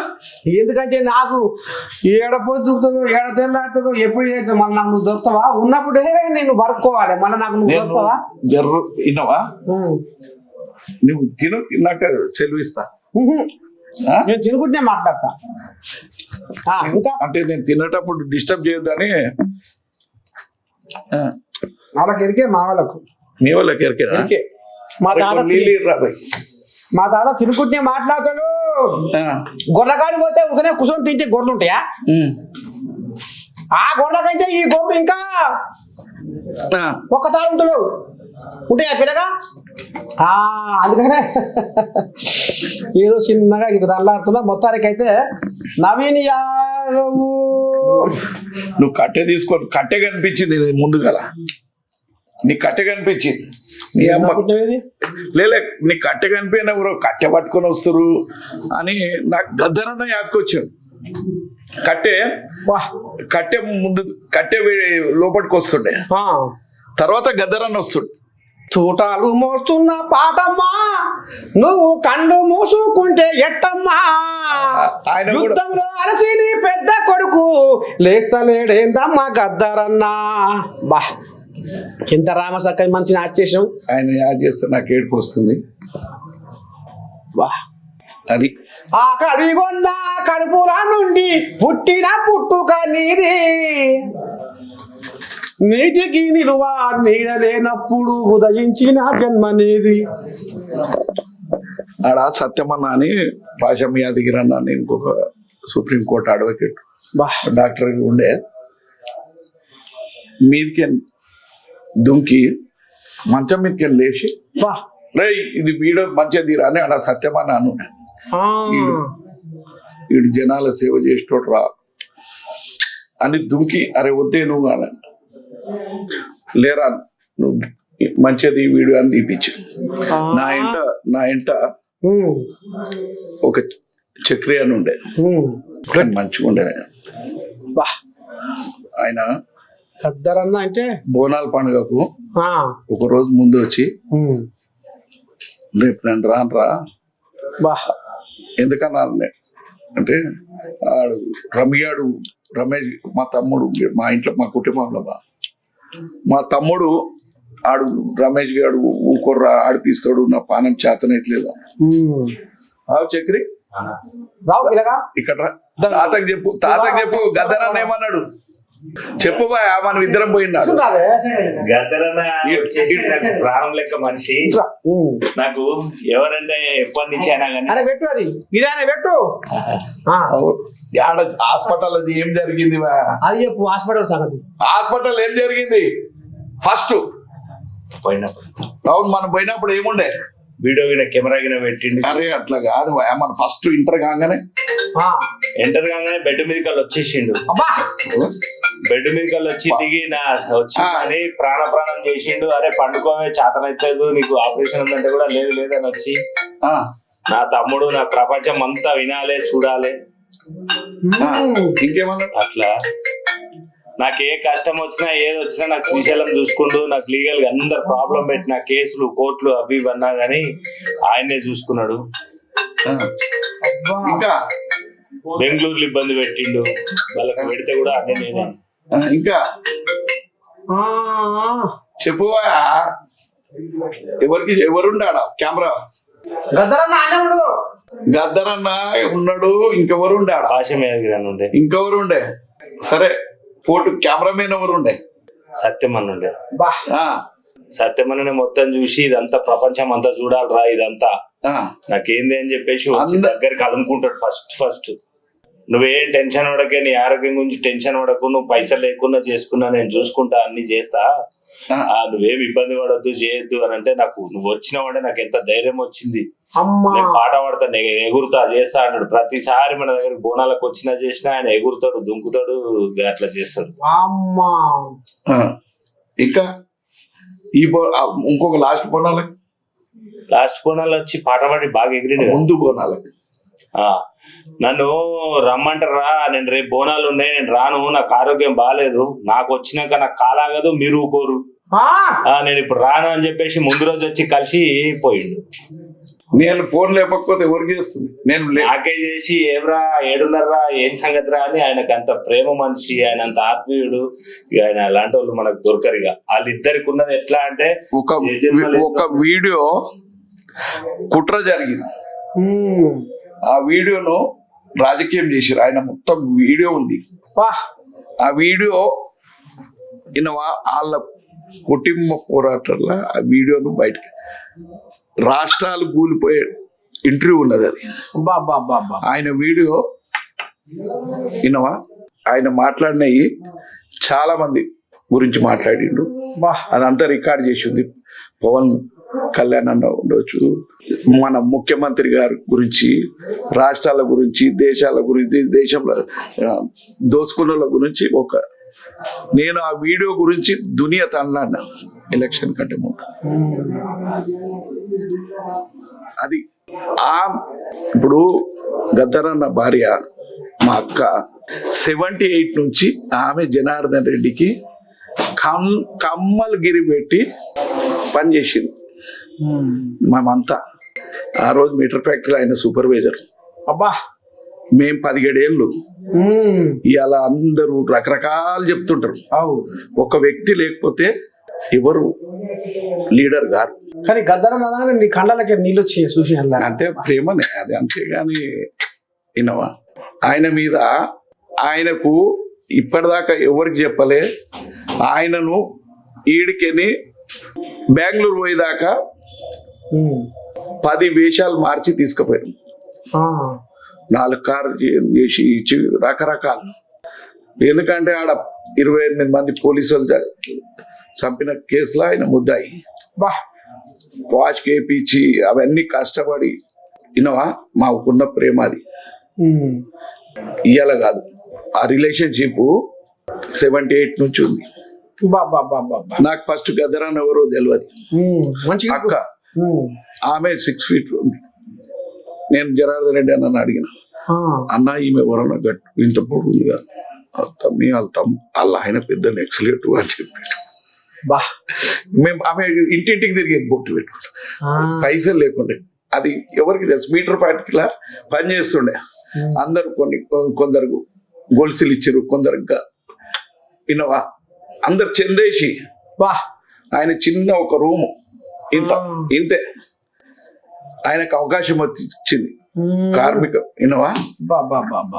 Speaker 2: ఎందుకంటే నాకు ఏడ పొద్దుతుందో ఏడ తెల్లాడుతుందో ఎప్పుడు చేస్తావు మళ్ళీ నాకు నువ్వు దొరుకుతావా? ఉన్నప్పుడే నేను వరుకోవాలి మళ్ళీ నాకు నువ్వు
Speaker 1: నేను
Speaker 2: దొరుకుతావా?
Speaker 1: జర్రు విన్నావా? నువ్వు తిన్నాక సెలవు ఇస్తా. ఆ?
Speaker 2: నేను తినుకుంటే మాట్లాడతా. ఇంకా
Speaker 1: అంటే నేను తినేటప్పుడు డిస్టర్బ్ చేయొద్దని. ఆ,
Speaker 2: వాళ్ళకి ఎరికే మా వాళ్ళకు
Speaker 1: మీ వాళ్ళకి ఎరికేనా?
Speaker 2: ఎరికే. మా తాత
Speaker 1: నీళ్ళు రాబాయ్.
Speaker 2: మా తాత తినుకుంటే మాట్లాడతాడు. గొర్రెకాడికి పోతే ఒకనే కూర్చొని తింటే గొర్రెలు ఉంటాయా? ఆ గొర్రెల కంటే ఈ గొర్రెలు ఇంకా ఒక్క తాడు ఉంటాడు ఉంటాయా పిల్లగా? అందుకనే ఏదో చిన్నగా ఇటు దల్లాడుతున్నా. మొత్తానికి అయితే నవీన్ యాదవ్
Speaker 1: నువ్వు కట్టె తీసుకో. కట్టె కనిపించింది ఇది ముందుగా, నీ కట్టె కనిపించింది. నీ అమ్మ
Speaker 2: అనుకుంటున్నావేది?
Speaker 1: లేలే నీ కట్టె కనిపోయినా ఎవరో కట్టె పట్టుకొని వస్తారు అని నాకు గద్దరన్న యాదకొచ్చాడు. కట్టె ముందు కట్టె లోపలికి వస్తుండే, తర్వాత గద్దరన్న వస్తుండే.
Speaker 2: చూటాలు మోస్తున్న పాటమ్మా నువ్వు కళ్ళు మూసుకుంటే ఎట్టమ్మా,
Speaker 1: ఆయన కూడా
Speaker 2: యుద్ధంలో అలసి నీ పెద్ద కొడుకు లేస్తలేడేందమ్మా గద్దరన్నా. బా ఎంత రామసక్కని మనిషిని ఆచేసాం.
Speaker 1: ఆయన యాడ్ చేస్తే నాకు ఏడుపు వస్తుంది.
Speaker 2: బా
Speaker 1: అది
Speaker 2: ఆ కడిగొన్న కడుపుల నుండి పుట్టిన పుట్టుక నీది, నీతికి నిలువ నీడలేనప్పుడు ఉదయించిన జన్మ నీది.
Speaker 1: ఆడ సత్యమన్న అని భాషం యాదగిరి అన్న అని ఇంకొక సుప్రీంకోర్టు అడ్వకేట్ డాక్టర్ ఉండే, మీదికి దుంకి మంచం మీదకి లేచి రే ఇది వీడు మంచిగా తీరా అని ఆడ సత్యమన్న అను. వీడు జనాల సేవ చేసేటోడు రా అని దుంకి అరే వద్దే నువ్వు అని లేరా నువ్వు మంచిది వీడియో అని తీపిచ్చు. నా ఇంట ఒక చక్రి అని ఉండే, కానీ మంచిగా ఉండే.
Speaker 2: బా
Speaker 1: ఆయన
Speaker 2: గద్దరన్న అంటే
Speaker 1: బోనాల పండుగకు ఒక రోజు ముందు వచ్చి రేపు నేను రానురా,
Speaker 2: బా
Speaker 1: ఎందుకన్నా అంటే ఆడు రమేష్ మా తమ్ముడు, మా ఇంట్లో మా కుటుంబంలో మా తమ్ముడు ఆడు రమేష్ గారు ఊకొర్రా ఆడిపిస్తాడు, నా పానం చేతనైట్లేదు. చక్రి
Speaker 2: రావు
Speaker 1: ఇక్కడ తాతకు చెప్పు గద్దరన్న ఏమన్నాడు చెప్పు బాయ్, మనం ఇద్దరం పోయినాడు.
Speaker 7: గద్దరన్న వచ్చేసి నాకు ప్రాణం లెక్క మనిషి. నాకు ఎవరంటే ఎప్పటి నుంచి అయినా కానీ
Speaker 2: పెట్టు అది ఇదే పెట్టు.
Speaker 1: హాస్పిటల్ అది ఏం జరిగింది
Speaker 2: అది చెప్పు, హాస్పిటల్ సంగతి.
Speaker 1: హాస్పిటల్ ఏం జరిగింది ఫస్ట్
Speaker 7: పోయినప్పుడు.
Speaker 1: అవును, మనం పోయినప్పుడు ఏముండే
Speaker 7: వీడియో కెమెరా గిన పెట్టిండు.
Speaker 1: అరే అట్లా కాదు, మన ఫస్ట్ ఇంటర్ కాగానే
Speaker 7: బెడ్ మీదకి వచ్చేసిండు. బెడ్ మీదకి వచ్చి దిగి వచ్చి అని ప్రాణం చేసిండు. అరే పండుకోవే చేతనైతుంది నీకు ఆపరేషన్ ఉందంటే కూడా లేదు లేదని వచ్చి నా తమ్ముడు నా ప్రపంచం అంతా వినాలే చూడాలి
Speaker 1: ఇంకేమన్నా
Speaker 7: అట్లా. నాకు ఏ కష్టం వచ్చినా ఏది వచ్చినా నాకు శ్రీశైలం చూసుకుంటూ నాకు లీగల్ గా అందరు ప్రాబ్లం పెట్టిన కేసులు కోర్టులు అవి ఇవన్నా గానీ ఆయనే చూసుకున్నాడు.
Speaker 1: ఇంకా
Speaker 7: బెంగళూరులో ఇబ్బంది పెట్టిండు, వాళ్ళకి పెడితే కూడా అన్నీ నేనే.
Speaker 1: ఇంకా చెప్పు ఎవరుండా కెమెరా? గద్దరన్న ఉన్నాడు, ఇంకెవరు ఉండే?
Speaker 7: ఆశ మీద
Speaker 1: ఇంకెవరు ఉండే? సరే ఫోటో కెమెరామెన్ ఎవరు ఉండే?
Speaker 7: సత్యమన్ ఉండే. సత్యమన్నని మొత్తం చూసి ఇదంతా ప్రపంచం అంతా చూడాలిరా ఇదంతా నాకేంది అని చెప్పేసి వచ్చి దగ్గరికి అలుముకుంటాడు. ఫస్ట్ నువ్వేం టెన్షన్ పడకే, నీ ఆరోగ్యం గురించి టెన్షన్ పడకు, నువ్వు పైసలు లేకుండా చేసుకున్నా నేను చూసుకుంటా, అన్ని చేస్తా, నువ్వేం ఇబ్బంది పడద్దు చేయొద్దు అని అంటే నాకు నువ్వు వచ్చినావంటే నాకు ఎంత ధైర్యం వచ్చింది. నేను పాట పాడతా, నేను ఎగురుతా చేస్తా అంటాడు. ప్రతిసారి మన దగ్గర బోనాలకు వచ్చినా చేసినా ఆయన ఎగురుతాడు, దుంకుతాడు, అట్లా చేస్తాడు.
Speaker 1: ఇంకా ఇంకొక లాస్ట్ బోనాలు
Speaker 7: వచ్చి పాట పాడి బాగా ఎగిరిండు.
Speaker 1: ముందు బోనాలకి
Speaker 7: నన్ను రమ్మంటారా, నేను రేపు బోనాలు ఉన్నాయి నేను రాను, నాకు ఆరోగ్యం బాగాలేదు, నాకు వచ్చినాక నాకు కాలాగదు, మీరు ఊకోరు, నేను ఇప్పుడు రాను అని చెప్పేసి ముందు రోజు వచ్చి కలిసి పోయిండు.
Speaker 1: నేను ఫోన్ లేకపోతే ఎవరికి చేస్తుంది, నేను
Speaker 7: నాకే చేసి ఏమరా ఏడున్నారా ఏం సంగతి రా అని. ఆయనకు అంత ప్రేమ మనిషి, ఆయన అంత ఆత్మీయుడు, ఆయన అలాంటి వాళ్ళు మనకు దొరకరు. ఇక వాళ్ళిద్దరికి ఉన్నది ఎట్లా అంటే
Speaker 1: ఒక వీడియో కుట్ర జరిగింది, ఆ వీడియోను రాజకీయం చేశారు. ఆయన మొత్తం వీడియో ఉంది, ఆ వీడియో వాళ్ళ కుటుంబ పోరాటాల ఆ వీడియోను బయటకి రాష్ట్రాలు కూలిపోయే ఇంటర్వ్యూ ఉన్నది. అది ఆయన వీడియో ఆయన మాట్లాడినవి చాలా మంది గురించి మాట్లాడిండు, అదంతా రికార్డ్ చేసి ఉంది. పవన్ కళ్యాణ్ అన్న ఉండొచ్చు, మన ముఖ్యమంత్రి గారి గురించి, రాష్ట్రాల గురించి, దేశాల గురించి, దేశంలో దోసుకున్న గురించి నేను ఆ వీడియో గురించి దునియా తన్నాను ఎలక్షన్ కంటే ముందు. అది ఇప్పుడు గద్దరన్న భార్య మా అక్క 78 నుంచి ఆమె జనార్దన్ రెడ్డికి కమ్మలగిరి పెట్టి పనిచేసింది. మేమంతా ఆ రోజు మీటర్ ఫ్యాక్టరీ ఆయన సూపర్వైజర్. మేం 17 ఏళ్ళు. ఇవాళ అందరూ రకరకాలు చెప్తుంటారు, ఒక వ్యక్తి లేకపోతే ఎవరు లీడర్ గారు.
Speaker 2: కానీ గద్దరన్న నీ కళ్ళకి నీళ్ళు వచ్చి చూసి
Speaker 1: అంటే ప్రేమనే అది, అంతేగాని వినవా. ఆయన మీద ఆయనకు ఇప్పటిదాకా ఎవరికి చెప్పలే. ఆయనను ఈడికెని బెంగళూరు పోయేదాకా 10 వేషాలు మార్చి తీసుకుపోయారు. 4 కార్లు చేసి ఇచ్చి రకరకాలు. ఎందుకంటే ఆడ 28 మంది పోలీసులు చంపిన కేసులో ఆయన ముద్దాయి. వాచ్ కేపించి అవన్నీ కష్టపడి మాకున్న ప్రేమ అది ఇయ్యాల కాదు. ఆ రిలేషన్షిప్ 78 నుంచి ఉంది. నాకు ఫస్ట్ గదరాన్ ఎవరో తెలియదు.
Speaker 2: మంచిగా
Speaker 1: అక్క ఆమె 6 feet నేను జనార్దన్ రెడ్డి అన్న అడిగిన, అన్న ఈమె ఎవరన్నా గట్టు ఇంత పొడుగుందిగా తమ్మి వాళ్ళ ఆయన పెద్ద నెక్స్లేట్ అని చెప్పాడు. మేము ఆమె ఇంటింటికి తిరిగేది బొట్టు పెట్టుకుంటాం, పైసలు లేకుండే. అది ఎవరికి తెలుసు, మీటర్ పాటికిలా పని చేస్తుండే. అందరు కొందరు గొలుసులు ఇచ్చారు, కొందరు వినవా అందరు చెందేసి ఆయన చిన్న ఒక రూము ఇంతే ఆయనకు అవకాశం వచ్చింది. కార్మిక వినవా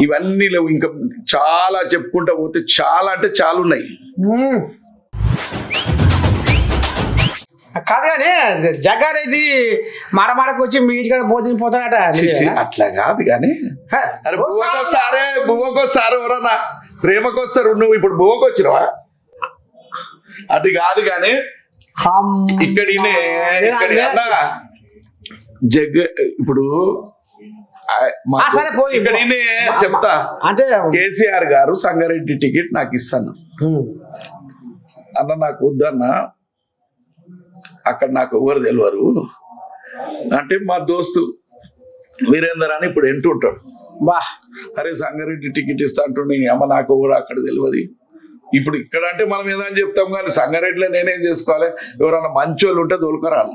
Speaker 1: ఇవన్నీ లేవు. ఇంకా చాలా చెప్పుకుంటా పోతే చాలా అంటే చాలా ఉన్నాయి.
Speaker 2: కాదు కానీ జగ్గారెడ్డి మాడమాడకు వచ్చి మీ ఇంటికాడ భోజనం పోతాడట.
Speaker 1: అట్లా కాదు కానీ అరే బువ్వకొస్తారు ఎవరన్నా ప్రేమకొస్తారు. నువ్వు ఇప్పుడు బువ్వకు వచ్చినవా? అది కాదు కానీ ఇక్కడ జగ్ ఇప్పుడు ఇక్కడ చెప్తా
Speaker 2: అంటే
Speaker 1: కేసీఆర్ గారు సంగారెడ్డి టికెట్ నాకు ఇస్తాను అన్న, నాకు వద్దన్నా అక్కడ నాకు ఎవరు తెలియరు అంటే మా దోస్తు వీరేందర్ అని ఇప్పుడు ఎంటుంటాడు. అరే సంగారెడ్డి టికెట్ ఇస్తా అంటుండే, అమ్మ నాకు ఎవరు అక్కడ తెలియదు. ఇప్పుడు ఇక్కడ అంటే మనం ఏదని చెప్తాం కానీ సంగారెడ్డిలో నేనేం చేసుకోవాలి? ఎవరన్నా మంచోళ్ళు ఉంటే దొలకరాను.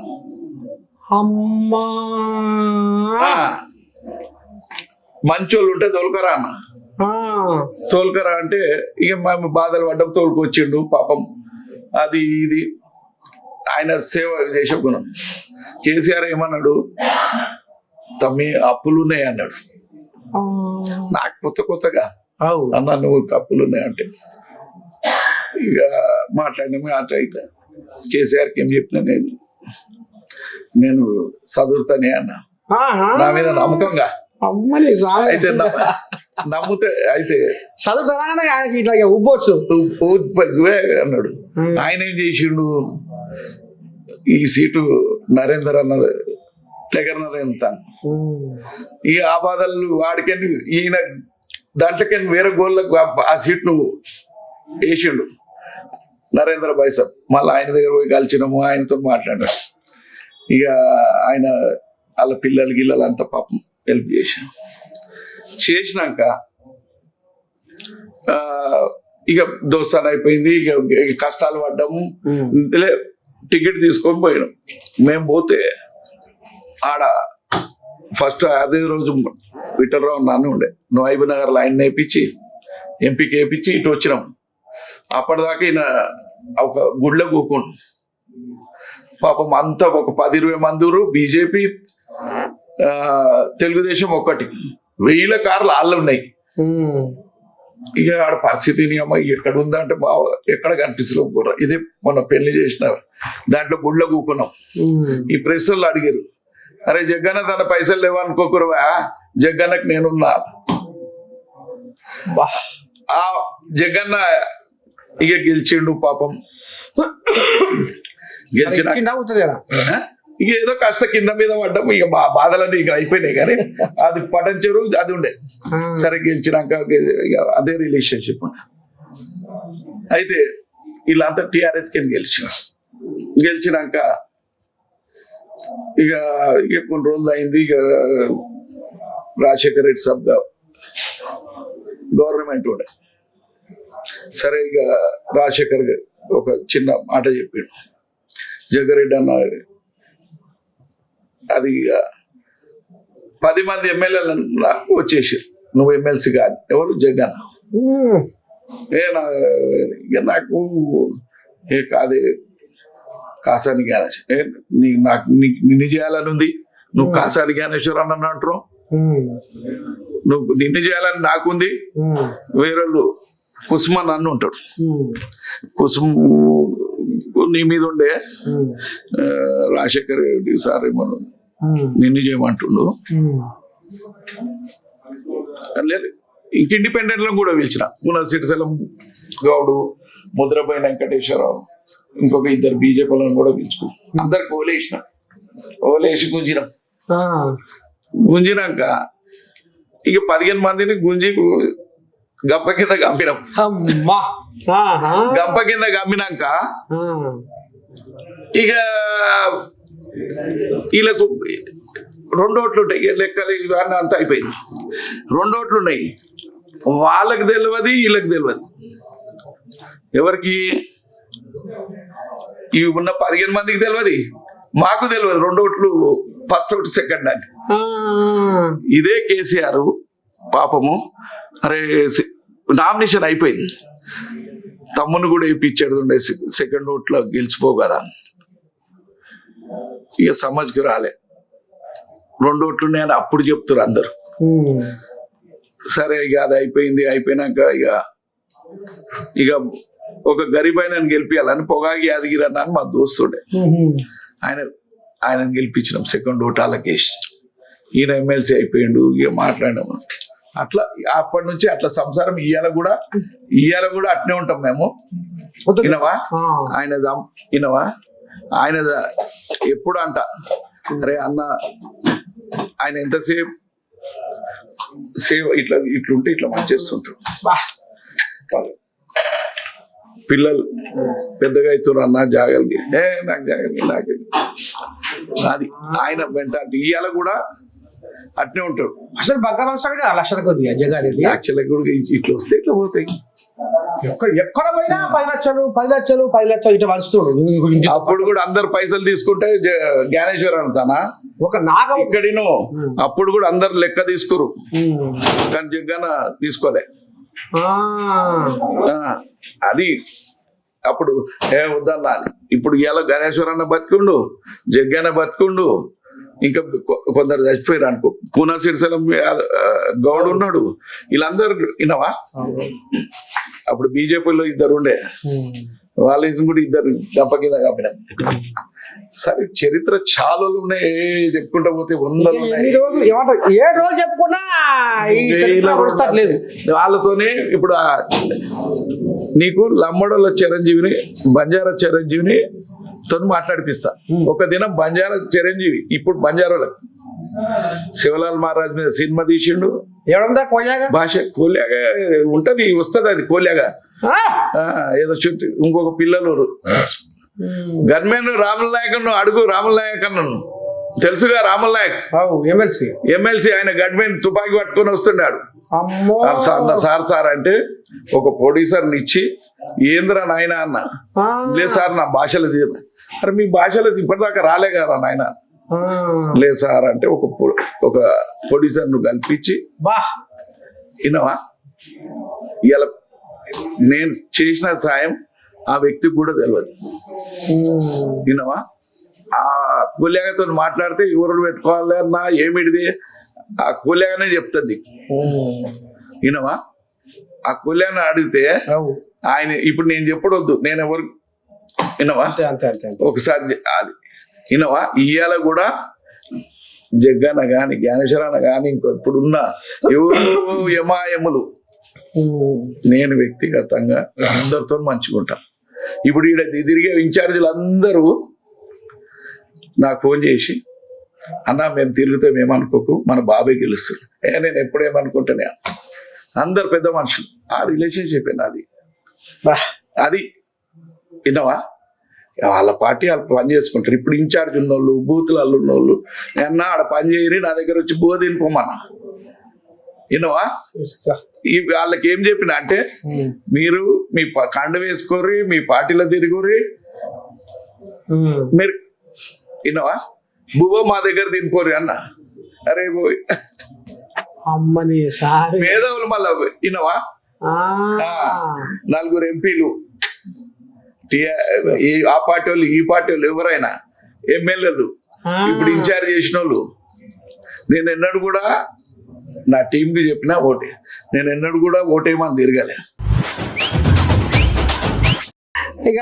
Speaker 1: మంచోళ్ళు ఉంటే తోలుకరా అన్న, తోలుకరా అంటే ఇక మేము బాధలు పడ్డం తోలుకొచ్చిండు పాపం. అది ఇది ఆయన సేవ చేసే గుణం. కేసీఆర్ ఏమన్నాడు, తమ్మి అప్పులు ఉన్నాయి అన్నాడు. నాకు కొత్తగా అన్న నువ్వు అప్పులు ఉన్నాయంటే ఇక మాట్లాడినా అట్లా ఇట్లా. కేసీఆర్కి ఏం చెప్పినా నేను చదువుతానే అన్న, నా మీద నమ్మకంగా అయితే నమ్ముతే అయితే
Speaker 2: చదువుతానే ఆయనకి ఇట్లా ఉబ్బొచ్చు
Speaker 1: అన్నాడు. ఆయన ఏం చేసిండు, ఈ సీటు నరేందర్ అన్నది టెగర్ నరేందర్ ఈ ఆ బాధలు వాడికని ఈయన దాంట్లోకని వేరే గోళ్ళకు ఆ సీట్ నువ్వు వేసిండు నరేంద్ర భాయ్ సాబ్. మళ్ళీ ఆయన దగ్గర పోయి కలిసినాము, ఆయనతో మాట్లాడాడు. ఇక ఆయన వాళ్ళ పిల్లలు గిల్లలు అంతా పాపం హెల్ప్ చేసినాక ఇక దోస్తాన్ అయిపోయింది. ఇక కష్టాలు పడ్డాము, టికెట్ తీసుకొని పోయినాం. మేము పోతే ఆడ ఫస్ట్ అదే రోజు విఠలరావు నాన్న ఉండే, నోయిబ్ నగర్లో ఆయన నేర్పించి ఎంపీకి వేయించి ఇటు వచ్చినాం. అప్పటిదాకా ఈయన ఒక గుడ్లో కూకుండు. పాపం అంతా ఒక 10-20 మంది బీజేపీ తెలుగుదేశం ఒకటి 1000 కార్లు వాళ్ళు ఉన్నాయి. ఇక ఆడ పరిస్థితిని అమ్మ ఎక్కడ ఉందంటే ఎక్కడ కనిపిస్తలేవు కూడా. ఇదే మొన్న పెళ్లి చేసిన దాంట్లో గుడ్లో కూకున్నాం. ఈ ప్రెస్ వాళ్ళు అడిగారు, అరే జగ్గన్న తన పైసలు లేవనుకోకురువా, జగ్గన్నకు నేనున్నా. ఆ జగ్గన్న ఇక గెలిచిండు పాపం. గెలిచిన ఇక ఏదో కాస్త కింద మీద పడ్డాము. ఇక బాధలన్నీ ఇక అయిపోయినాయి కానీ అది పటంచెరు అది ఉండే. సరే గెలిచినాక అదే రిలేషన్షిప్ ఉండే. అయితే వీళ్ళంతా టీఆర్ఎస్ కింద గెలిచినాక ఇక కొన్ని రోజులు అయింది. ఇక రాజశేఖర రెడ్డి సబ్ గవర్నమెంట్ ఉండే. సరే ఇక రాజశేఖర్ ఒక చిన్న మాట చెప్పాడు, జగ్గారెడ్డి అన్న అది 10 మంది ఎమ్మెల్యేలు వచ్చేసారు, నువ్వు ఎమ్మెల్సీ కాదు. ఎవరు? జగన్. నాకు కాదే కాసాని జ్ఞానేశ్వర్, నాకు నిన్ను చేయాలని ఉంది, నువ్వు కాసాని జ్ఞానేశ్వర్ అన్న అంటారు, నువ్వు నిన్ను చేయాలని నాకుంది. వేరేళ్ళు కుసుమ నన్ను ఉంటాడు, కుసుమ నీ మీద ఉండే రాజశేఖర్ రెడ్డి సార్ ఏమో నిన్ను చేయమంటుండు. లేదు ఇంక ఇండిపెండెంట్ లో కూడా పిలిచిన పునర్సిరిసెలం గౌడు, ముద్రపై వెంకటేశ్వరరావు, ఇంకొక 2 బీజేపీలను కూడా పిలుచుకున్నాం. అందరికి ఓలేసి గుంజినాక ఇక 15 మందిని గుంజి గంప కింద గమ్మినాం.
Speaker 2: అమ్మా ఆహా.
Speaker 1: గంప కింద గమ్మినాక
Speaker 2: ఆ.
Speaker 1: ఇక వీళ్ళకు 2 ఓట్లు ఉంటాయి, లెక్కలు ఇవన్నీ అంతా అయిపోయింది. 2 ఓట్లు ఉన్నాయి, వాళ్ళకి తెలియదు వీళ్ళకి తెలియదు. ఎవరికి? ఇవి ఉన్న 15 మందికి తెలియదు, మాకు తెలియదు 2 ఓట్లు ఫస్ట్ ఓటు సెకండ్ అని.
Speaker 2: ఆ.
Speaker 1: ఇదే కేసీఆర్ పాపము అరే నామినేషన్ అయిపోయింది, తమ్ముని కూడా వేయించాడు ఉండే సెకండ్ ఓట్లో గెలిచిపో కదా. ఇక సమాజ్కి రాలే, 2 ఓట్లు ఉన్నాయని అప్పుడు చెప్తారు అందరు. సరే ఇక అది అయిపోయినాక ఇక ఒక గరీబ్ ఆయనను గెలిపించాలని పొగాగి యాదగిరి అన్న మా దోస్తుడే, ఆయనను గెలిపించినాం సెకండ్ ఓటు అలాకేసి. ఈయన ఎమ్మెల్సీ అయిపోయిండు, ఇక మాట్లాడినాము. అట్లా అప్పటి నుంచి అట్లా సంసారం. ఇవాళ కూడా అట్నే ఉంటాం మేము. వినవా ఆయన ఎప్పుడు అంట, అరే అన్న ఆయన ఎంతసేపు ఇట్లుంటే ఇట్లా మంచి చేస్తుంటారు. పిల్లలు పెద్దగా అవుతున్నారు అన్న, జాగలిగి నాకు జాగలిగి నాకే అది ఆయన వెంట. ఇవాళ కూడా అట్నే ఉంటాడు.
Speaker 2: అసలు బగ్గా మనసాడుగా లక్షల కొద్ది జగాది
Speaker 1: యాక్చువల్గా కూడా ఇట్లా వస్తే ఇట్లా పోతాయి.
Speaker 2: ఎక్కడ పోయినా 10 లక్షలు 10 లక్షలు ఇట్లా పంచుతాడు.
Speaker 1: అప్పుడు కూడా అందరు పైసలు తీసుకుంటే జ్ఞానేశ్వర్ అంటానా
Speaker 2: ఒక నాగం
Speaker 1: ఇక్కడిను. అప్పుడు కూడా అందరు లెక్క తీసుకురు, కానీ జగ్గన తీసుకోలే. అది అప్పుడు వద్దన్నా. ఇప్పుడు ఇలా గణేశ్వర్ అన్న బతికుండు, జగ్గన్న బతికుండు, ఇంకా కొందరు చచ్చిపోయారు అనుకో. కూనా సిరిసలం గౌడ్ ఉన్నాడు, వీళ్ళందరూ వినవా. అప్పుడు బీజేపీలో 2 ఉండే, వాళ్ళ కూడా 2 గంప కింద కాపినాం. సరే చరిత్ర చాలా ఉన్నాయి, చెప్పుకుంటా పోతే 100 ఉన్నాయి.
Speaker 2: 7 రోజులు చెప్పుకున్నా లేదు
Speaker 1: వాళ్ళతోనే. ఇప్పుడు నీకు లమ్మడోళ్ళ చిరంజీవిని, బంజారా చిరంజీవిని తో మాట్లాడిపిస్తా. ఒక దినం బంజారా చిరంజీవి ఇప్పుడు బంజారాలకు శివలాల్ మహారాజ్ మీద సినిమా తీసిండు.
Speaker 2: ఎవడందా కోయాగా
Speaker 1: భాష కోల్యాగా ఉంటది, వస్తుంది అది కోల్యాగా. ఏదో చుట్టూ ఇంకొక పిల్లలు గన్మెన్ రాముల నాయక్ అడుగు. రాముల నాయక్ అన్నను తెలుసుగా, రాముల నాయక్ ఎమ్మెల్సీ. ఆయన గన్మెన్ తుపాకీ పట్టుకొని వస్తున్నాడు. సార్ అంటే ఒక ప్రొడ్యూసర్ని ఇచ్చి, ఏంద్రా నాయన అన్న. లేదు సార్ నా భాషలో తీరు. అరే మీ భాషలో ఇప్పటిదాకా రాలే కదా నాయన. లేదు సార్ అంటే ఒక ప్రొడ్యూసర్ ను కల్పించి వినవా. ఇలా నేను చేసిన సాయం ఆ వ్యక్తికి కూడా తెలియదు. వినవా. ఆ కూలియాగతో మాట్లాడితే ఎవరు పెట్టుకోవాలి అన్న ఏమిటిది, ఆ కూలియాగానే చెప్తుంది. వినవా. ఆ కూలియాని అడిగితే ఆయన ఇప్పుడు నేను చెప్పడొద్దు, నేను ఎవరు వినవా. ఒకసారి అది వినవా. ఇవాళ కూడా జగ్గన్న గాని జ్ఞానేశ్వరన్న గాని ఇప్పుడున్న ఎవరు యమాయములు నేను వ్యక్తిగతంగా అందరితో మంచిగుంటా. ఇప్పుడు ఈడ తిరిగే ఇన్ఛార్జీలు అందరూ నాకు ఫోన్ చేసి, అన్నా మేము తిరుగుతాం ఏమనుకోకు, మన బాబాయ్ గెలుస్తుంది. నేను ఎప్పుడేమనుకుంటానే. అందరు పెద్ద మనుషులు, ఆ రిలేషన్షిప్ అది అది విన్నవా. వాళ్ళ పార్టీ వాళ్ళు పని చేసుకుంటారు. ఇప్పుడు ఇన్ఛార్జ్ ఉన్నోళ్ళు, బూతులలో ఉన్నోళ్ళు అన్నా ఆడ పని చేయని నా దగ్గర వచ్చి బోధినిపోమన్నా. విన్నవా. వాళ్ళకి ఏం చెప్పిన అంటే, మీరు మీ కండ వేసుకోర్రి, మీ పార్టీలో తిరుగుర్రి, మీరు విన్నవా బువ్వ మా దగ్గర తినిపోర్రి అన్న. అరే పోయి
Speaker 2: అమ్మని
Speaker 1: పేదవులు మళ్ళా విన్నవా. 4 ఎంపీలు, ఆ పార్టీ వాళ్ళు ఈ పార్టీ వాళ్ళు ఎవరైనా ఎమ్మెల్యేలు ఇప్పుడు ఇన్ఛార్జ్ చేసిన వాళ్ళు. నేను ఎన్నడూ కూడా నా టీంకి చెప్పినా ఓటే, నేను ఎన్నడూ కూడా ఓటేమని తిరగాలి.
Speaker 2: ఇక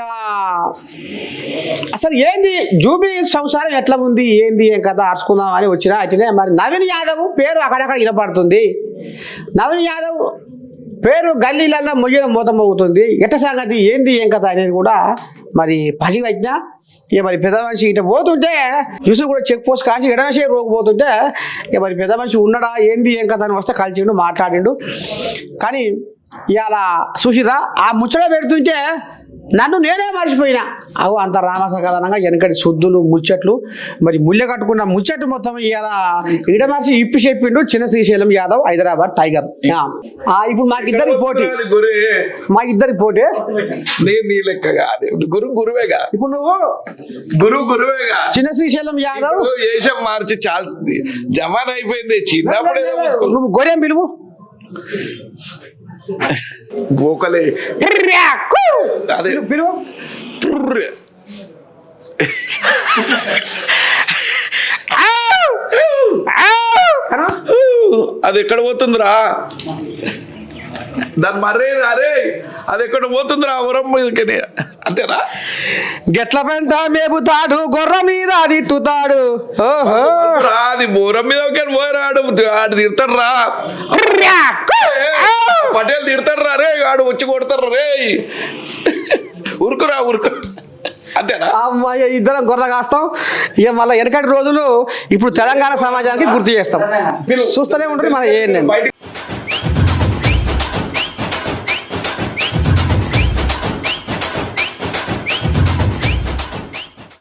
Speaker 2: అసలు ఏంది జూబీ సంసారం ఎట్లా ఉంది, ఏంది ఏం కదా ఆర్చుకుందాం అని వచ్చినా అట్లనే. మరి నవీన్ యాదవ్ పేరు అక్కడక్కడ వినపడుతుంది. నవీన్ యాదవ్ పేరు గల్లీలలో మొయ్యన మోతమవుతుంది. ఎట్ట సంగతి ఏంది ఏం కదా అనేది కూడా మరి పసిగట్టినా. ఇక మరి పెద్ద మనిషి ఇట పోతుంటే చూసి కూడా చెక్ పోస్ట్ కాల్చి ఎడమసే రోగిపోతుంటే ఇక మరి పెద్ద మనిషి ఉన్నాడా ఏంది ఏం కదా అని వస్తే కలిసిండు, మాట్లాడిండు. కానీ ఇవాళ చూసిరా ఆ ముచ్చట పెడుతుంటే నన్ను నేనే మర్చిపోయినా. అవు అంత రామసకలనంగా వెనకటి శుద్ధులు ముచ్చట్లు మరి ముళ్ళ కట్టుకున్న ముచ్చట్లు మొత్తం ఇవాళ ఇడమర్చి ఇప్పి చెప్పిండు చిన్న శ్రీశైలం యాదవ్ హైదరాబాద్ టైగర్. ఇప్పుడు మాకిద్దరికి పోటీ, మాకిద్దరికి పోటీ.
Speaker 1: నేను నీ లెక్క కాదు, గురువేగా.
Speaker 2: ఇప్పుడు నువ్వు
Speaker 1: గురువేగా.
Speaker 2: చిన్న శ్రీశైలం యాదవ్
Speaker 1: వేషం మార్చి చాలా జమాన్ అయిపోయింది. చిన్నప్పుడు ఏదో మూసుకున్నావు.
Speaker 2: నువ్వు గొర్రెం పిలువు.
Speaker 1: గోకలే అదే
Speaker 2: పిలువు.
Speaker 1: అది ఎక్కడ పోతుందిరా? దాని మర్రే అరే అది ఎక్కడ పోతుందిరా? వరం మీదకి అంతేనా?
Speaker 2: గెట్ల పెంట మేపుతాడు గొర్ర మీద తిట్టుతాడు. ఓహో
Speaker 1: అది బోరం మీద పోరాడు ఆడు తిడతాడు రా, పటేల్ తిడతాడు రా రే, ఆడు వచ్చి కొడతారు రే. ఉరుకురా అంతేనా?
Speaker 2: అమ్మాయి ఇద్దరం గొర్రె కాస్తాం. ఇక మళ్ళీ వెనకటి రోజులు ఇప్పుడు తెలంగాణ సమాజానికి గుర్తు చేస్తాం. చూస్తూనే ఉంటుంది మన ఏంటండి.